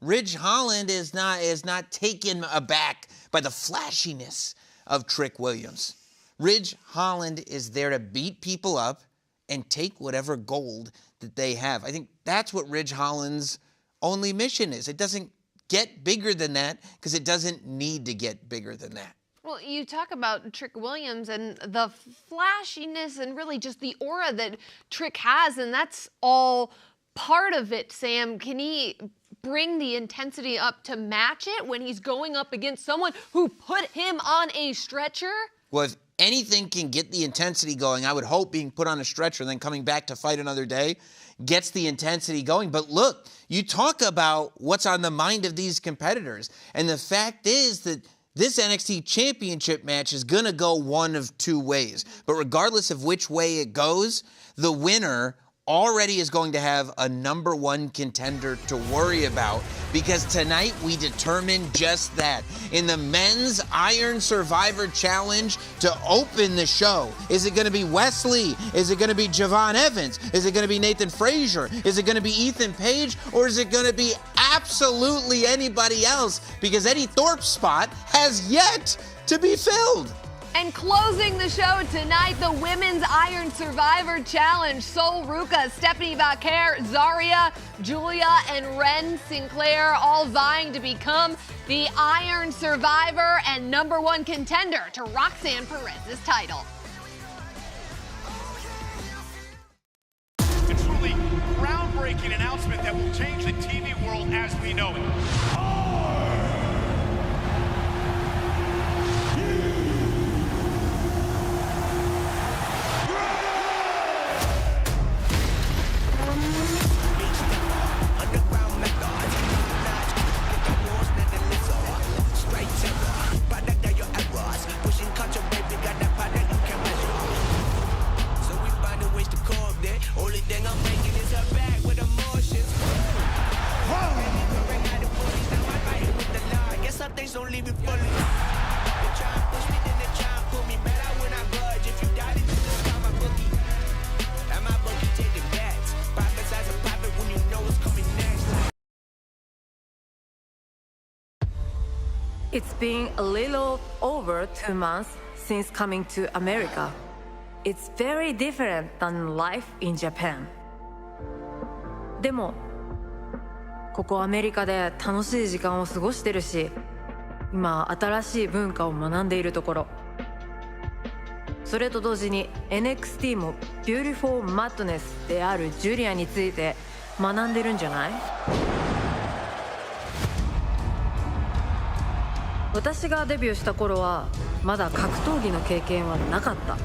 Ridge Holland is not taken aback by the flashiness of Trick Williams. Ridge Holland is there to beat people up and take whatever gold that they have. I think that's what Ridge Holland's only mission is. It doesn't get bigger than that because it doesn't need to get bigger than that. Well, you talk about Trick Williams and the flashiness and really just the aura that Trick has, and that's all part of it, Sam. Can he bring the intensity up to match it when he's going up against someone who put him on a stretcher? Well, if anything can get the intensity going, I would hope being put on a stretcher and then coming back to fight another day gets the intensity going. But look, you talk about what's on the mind of these competitors, and the fact is that this NXT Championship match is going to go one of two ways. But regardless of which way it goes, the winner already is going to have a number one contender to worry about, because tonight we determined just that. In the Men's Iron Survivor Challenge to open the show, is it going to be Wesley? Is it going to be Javon Evans? Is it going to be Nathan Frazier? Is it going to be Ethan Page? Or is it going to be absolutely anybody else? Because Eddie Thorpe's spot has yet to be filled. And closing the show tonight, the Women's Iron Survivor Challenge. Sol Ruca, Stephanie Vaquer, Zarya, Julia, and Ren Sinclair all vying to become the Iron Survivor and number one contender to Roxanne Perez's title. A truly groundbreaking announcement that will change the TV world as we know it. It's been a little over 2 months since coming to America. It's very different than life in Japan. でも、ここアメリカで楽しい時間を過ごしてるし、今新しい文化を学んでいるところ。それと同時に NXT も Beautiful Madness であるジュリアについて学んでるんじゃない？私がデビューした頃はまだ格闘技の経験はなかった。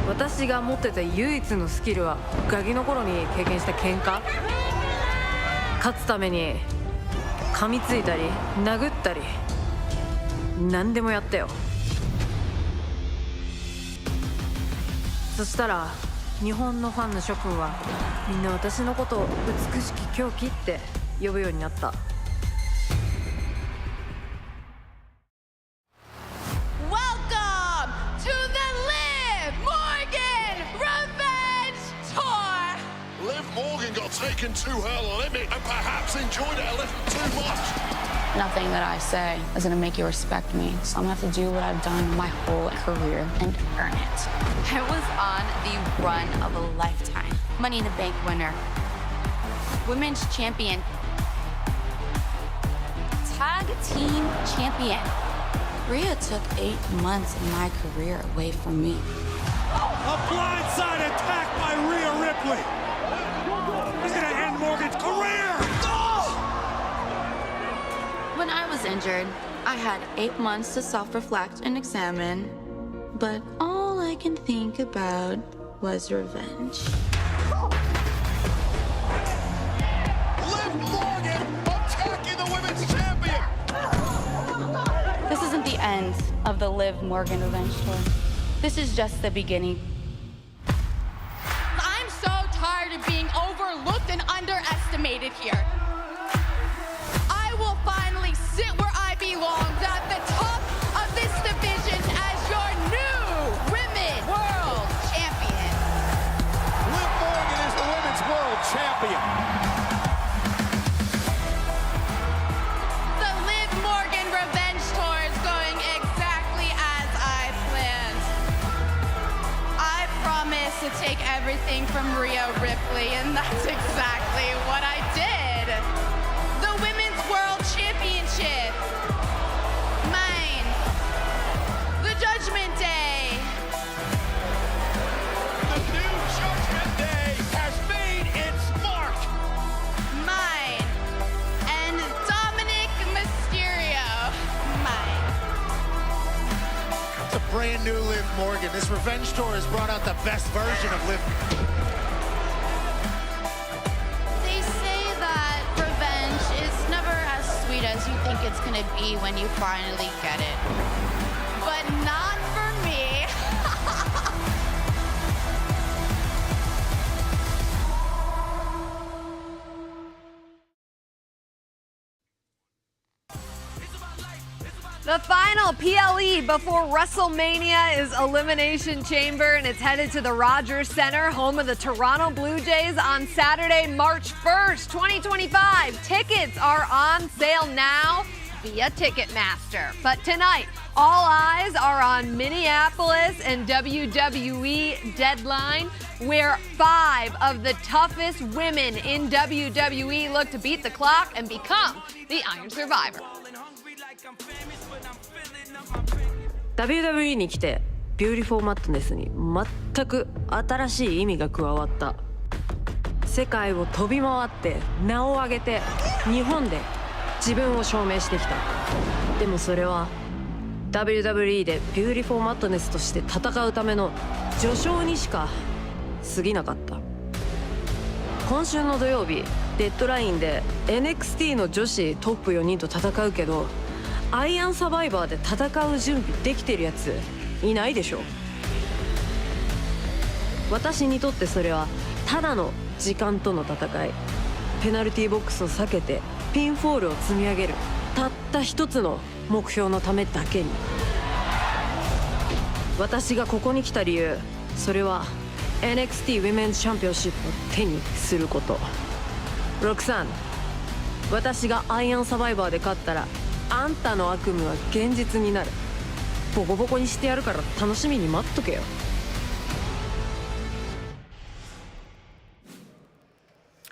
私が持ってた唯一のスキルはガキの頃に経験した喧嘩。勝つために噛みついたり殴ったり何でもやったよ。そしたら日本のファンの諸君はみんな私のことを美しき狂気って呼ぶようになった。Taken to her limit and perhaps enjoyed it a little too much. Nothing that I say is going to make you respect me, so I'm going to have to do what I've done my whole career and earn it. I was on the run of a lifetime. Money in the Bank winner, Women's Champion, Tag Team Champion. Rhea took 8 months of my career away from me. A blindside attack by Rhea Ripley. He's going to end Morgan's career! When I was injured, I had 8 months to self-reflect and examine, but all I can think about was revenge. Liv Morgan attacking the women's champion! This isn't the end of the Liv Morgan revenge tour. This is just the beginning. I'm so tired of being overlooked and underestimated here. I will finally sit where I belong, at the top of this division as your new Women's World Champion. Liv Morgan is the Women's World Champion. The Liv Morgan Revenge Tour is going exactly as I planned. I promise to take everything from Rhea Ripley, and that's exactly what I did. The Women's World Championship. Mine. The Judgment Day. The new Judgment Day has made its mark. Mine. And Dominic Mysterio. Mine. It's a brand new Liv Morgan. This revenge tour has brought out the best version of Liv. They say that revenge is never as sweet as you think it's gonna be when you finally get it. But not for me. The final PLE before WrestleMania is Elimination Chamber, and it's headed to the Rogers Center, home of the Toronto Blue Jays, on Saturday, March 1st, 2025. Tickets are on sale now via Ticketmaster. But tonight, all eyes are on Minneapolis and WWE Deadline, where 5 of the toughest women in WWE look to beat the clock and become the Iron Survivor. WWE に来てビューティフォーマットネスに全く新しい意味が加わった。世界を飛び回って名を上げて日本で自分を証明してきた。でもそれは WWE でビューティフォーマットネスとして戦うための序章にしか過ぎなかった。今週の土曜日デッドラインで NXT の女子トップ4人と戦うけど、アイアンサバイバーで戦う準備できてるやついないでしょ。私にとってそれはただの時間との戦い。ペナルティーボックスを避けてピンフォールを積み上げるたった一つの目標のためだけに。私がここに来た理由、それは NXT Women's Championship を手にすること。ロクサン、私がアイアンサバイバーで勝ったらあんたの悪夢は現実になる。ボコボコにしてやるから楽しみに待っとけよ。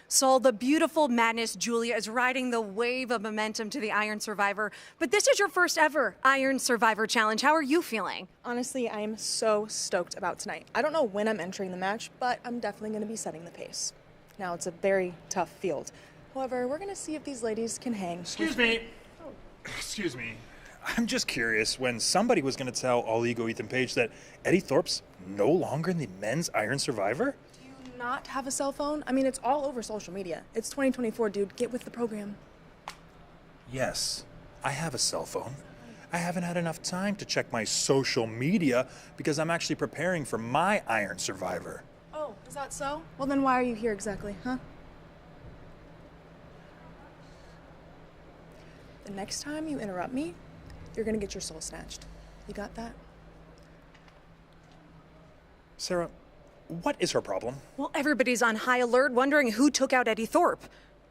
Sol, the beautiful Madness Julia is riding the wave of momentum to the Iron Survivor, but this is your first ever Iron Survivor Challenge. How are you feeling? Honestly, I am so stoked about tonight. I don't know when I'm entering the match, but I'm definitely going to be setting the pace. Now, it's a very tough field. However, we're going to see if these ladies can hang. Excuse me. Excuse me. I'm just curious when somebody was going to tell All Ego Ethan Page that Eddie Thorpe's no longer in the men's Iron Survivor? Do you not have a cell phone? I mean, it's all over social media. It's 2024, dude. Get with the program. Yes, I have a cell phone. I haven't had enough time to check my social media because I'm actually preparing for my Iron Survivor. Oh, is that so? Well, then why are you here exactly, huh? The next time you interrupt me, you're gonna get your soul snatched. You got that? Sarah, what is her problem? Well, everybody's on high alert, wondering who took out Eddie Thorpe.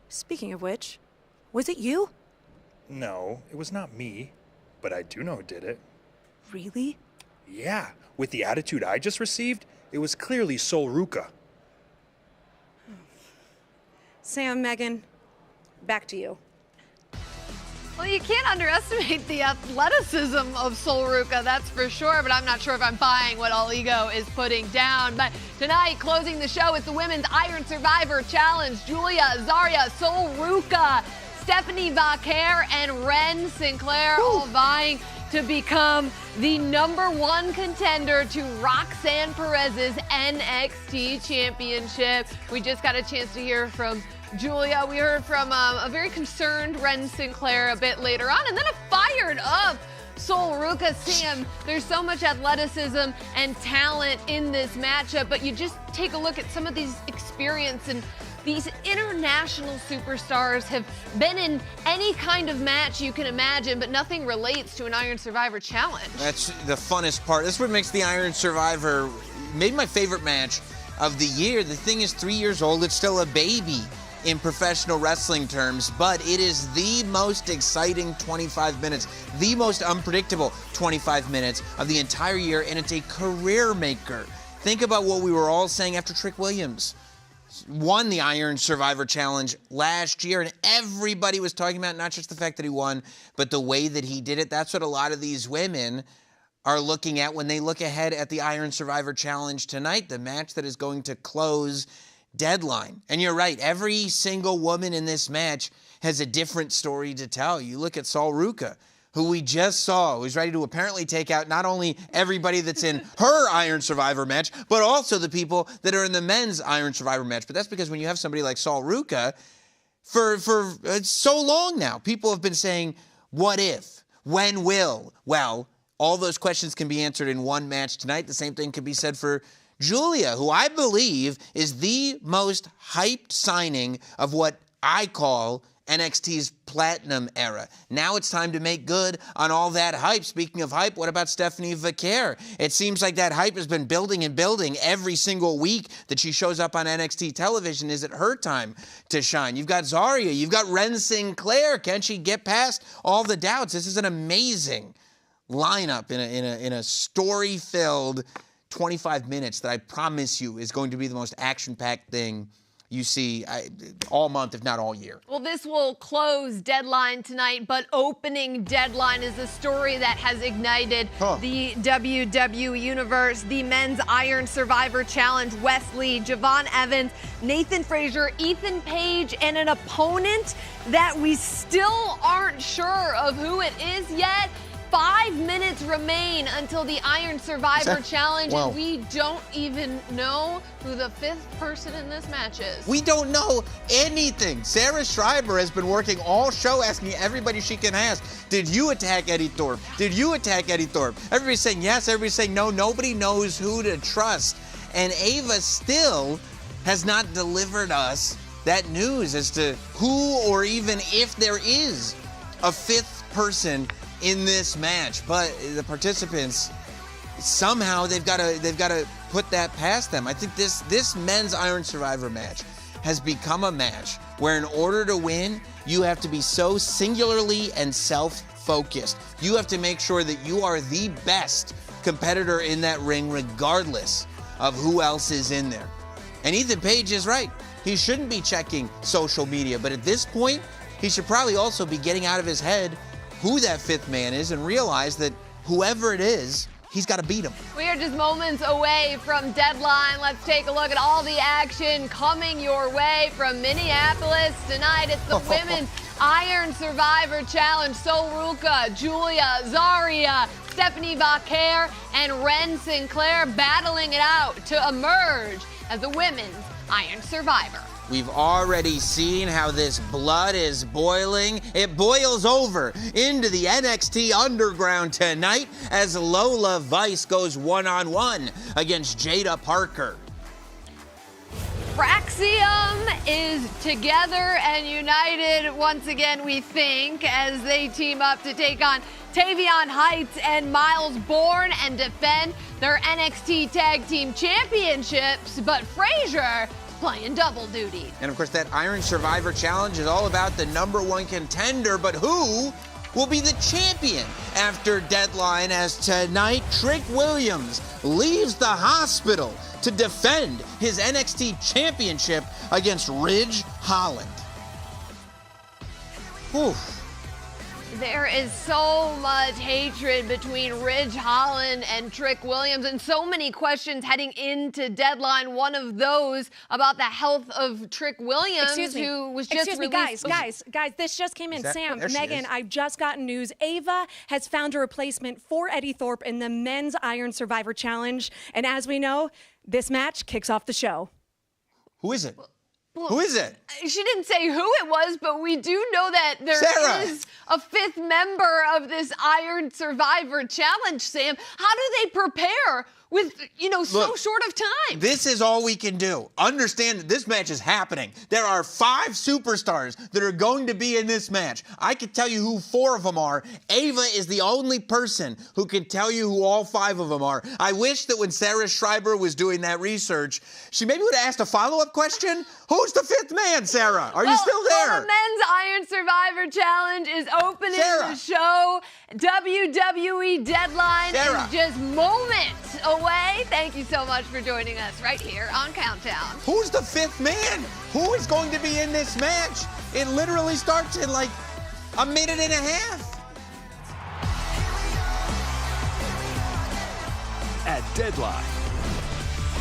Speaking of which, was it you? No, it was not me, but I do know who did it. Really? Yeah, with the attitude I just received, it was clearly Sol Ruca. Sam, Megan, back to you. Well, you can't underestimate the athleticism of Sol Ruca, that's for sure, but I'm not sure if I'm buying what All Ego is putting down. But tonight, closing the show, it's the Women's Iron Survivor Challenge. Julia, Zarya, Sol Ruca, Stephanie Vaquer, and Ren Sinclair all vying to become the #1 contender to Roxanne Perez's NXT Championship. We just got a chance to hear from Julia. We heard from a very concerned Ren Sinclair a bit later on, and then a fired up Sol Ruca. Sam, there's so much athleticism and talent in this matchup, but you just take a look at some of these experience, and these international superstars have been in any kind of match you can imagine, but nothing relates to an Iron Survivor Challenge. That's the funnest part. That's what makes the Iron Survivor maybe my favorite match of the year. The thing is 3 years old. It's still a baby in professional wrestling terms, but it is the most exciting 25 minutes, the most unpredictable 25 minutes of the entire year, and it's a career maker. Think about what we were all saying after Trick Williams won the Iron Survivor Challenge last year, and everybody was talking about not just the fact that he won, but the way that he did it. That's what a lot of these women are looking at when they look ahead at the Iron Survivor Challenge tonight, the match that is going to close Deadline. And you're right, every single woman in this match has a different story to tell. You look at Sol Ruca, who we just saw, who's ready to apparently take out not only everybody that's in her Iron Survivor match, but also the people that are in the men's Iron Survivor match. But that's because when you have somebody like Sol Ruca, for so long now, people have been saying, what if? When will? Well, all those questions can be answered in one match tonight. The same thing can be said for Julia, who I believe is the most hyped signing of what I call NXT's Platinum era. Now it's time to make good on all that hype. Speaking of hype, what about Stephanie Vaquer? It seems like that hype has been building and building every single week that she shows up on NXT television. Is it her time to shine? You've got Zarya, you've got Ren Sinclair. Can she get past all the doubts? This is an amazing lineup in a story-filled 25 minutes that I promise you is going to be the most action-packed thing you see all month, if not all year. Well, this will close Deadline tonight, but opening Deadline is a story that has ignited the WWE Universe. The Men's Iron Survivor Challenge, Wesley, Javon Evans, Nathan Frazier, Ethan Page, and an opponent that we still aren't sure of who it is yet. 5 minutes remain until the Iron Survivor Challenge, and we don't even know who the 5th person in this match is. We don't know anything. Sarah Schreiber has been working all show asking everybody she can ask, did you attack Eddie Thorpe? Did you attack Eddie Thorpe? Everybody's saying yes, everybody's saying no. Nobody knows who to trust. And Ava still has not delivered us that news as to who or even if there is a 5th person in this match. But the participants, somehow they've got to put that past them. I think this men's Iron Survivor match has become a match where in order to win, you have to be so singularly and self-focused. You have to make sure that you are the best competitor in that ring regardless of who else is in there. And Ethan Page is right. He shouldn't be checking social media, but at this point, he should probably also be getting out of his head who that 5th man is and realize that whoever it is, he's got to beat him. We are just moments away from Deadline. Let's take a look at all the action coming your way from Minneapolis tonight. It's the Women's Iron Survivor Challenge. Sol Ruca, Julia, Zarya, Stephanie Vaquer, and Ren Sinclair battling it out to emerge as the Women's Iron Survivor. We've already seen how this blood is boiling. It boils over into the NXT Underground tonight as Lola Vice goes one-on-one against Jada Parker. Fraxium is together and united once again, we think, as they team up to take on Tavion Heights and Miles Bourne and defend their NXT Tag Team Championships. But Frazier playing double duty. And of course, that Iron Survivor Challenge is all about the #1 contender, but who will be the champion after Deadline, as tonight Trick Williams leaves the hospital to defend his NXT Championship against Ridge Holland. Whew. There is so much hatred between Ridge Holland and Trick Williams, and so many questions heading into Deadline. One of those about the health of Trick Williams, who was just released. Guys, this just came in. Sam, Megan, I've just gotten news. Ava has found a replacement for Eddie Thorpe in the Men's Iron Survivor Challenge, and as we know, this match kicks off the show. Who is it? Who is it? She didn't say who it was, but we do know that there is a 5th member of this Iron Survivor Challenge, Sam. How do they prepare with, so short of time? This is all we can do. Understand that this match is happening. There are 5 superstars that are going to be in this match. I can tell you who 4 of them are. Ava is the only person who can tell you who all 5 of them are. I wish that when Sarah Schreiber was doing that research, she maybe would have asked a follow-up question. Who's the 5th man, Sarah? Are you still there? Well, the Men's Iron Survivor Challenge is opening the show. WWE Deadline is just moments away way. Thank you so much for joining us right here on Countdown. Who's the fifth man? Who is going to be in this match? It literally starts in like a minute and a half. At Deadline,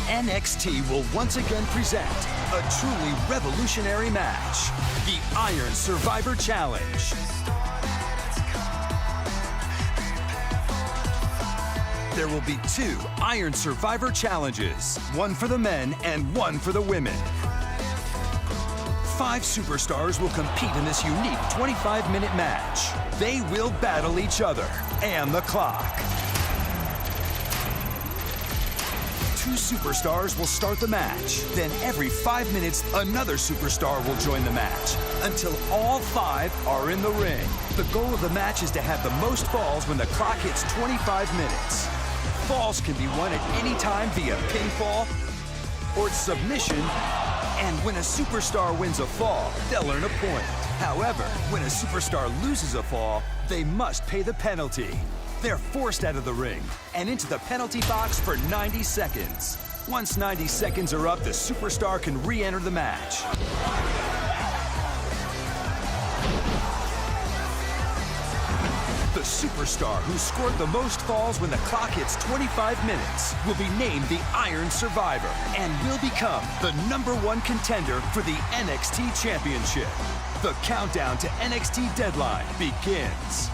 NXT will once again present a truly revolutionary match, the Iron Survivor Challenge. There will be 2 Iron Survivor Challenges, one for the men and one for the women. 5 superstars will compete in this unique 25-minute match. They will battle each other and the clock. 2 superstars will start the match. Then every 5 minutes, another superstar will join the match until all 5 are in the ring. The goal of the match is to have the most falls when the clock hits 25 minutes. Falls can be won at any time via pinfall or submission, and when a superstar wins a fall, they'll earn a point. However, when a superstar loses a fall, they must pay the penalty. They're forced out of the ring and into the penalty box for 90 seconds. Once 90 seconds are up, the superstar can re-enter the match. The superstar who scored the most falls when the clock hits 25 minutes will be named the Iron Survivor and will become the #1 contender for the NXT Championship. The countdown to NXT Deadline begins.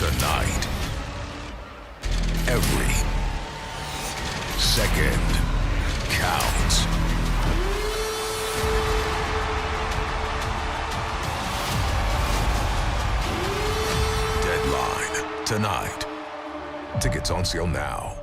Tonight, every second counts. Deadline tonight. Tickets on sale now.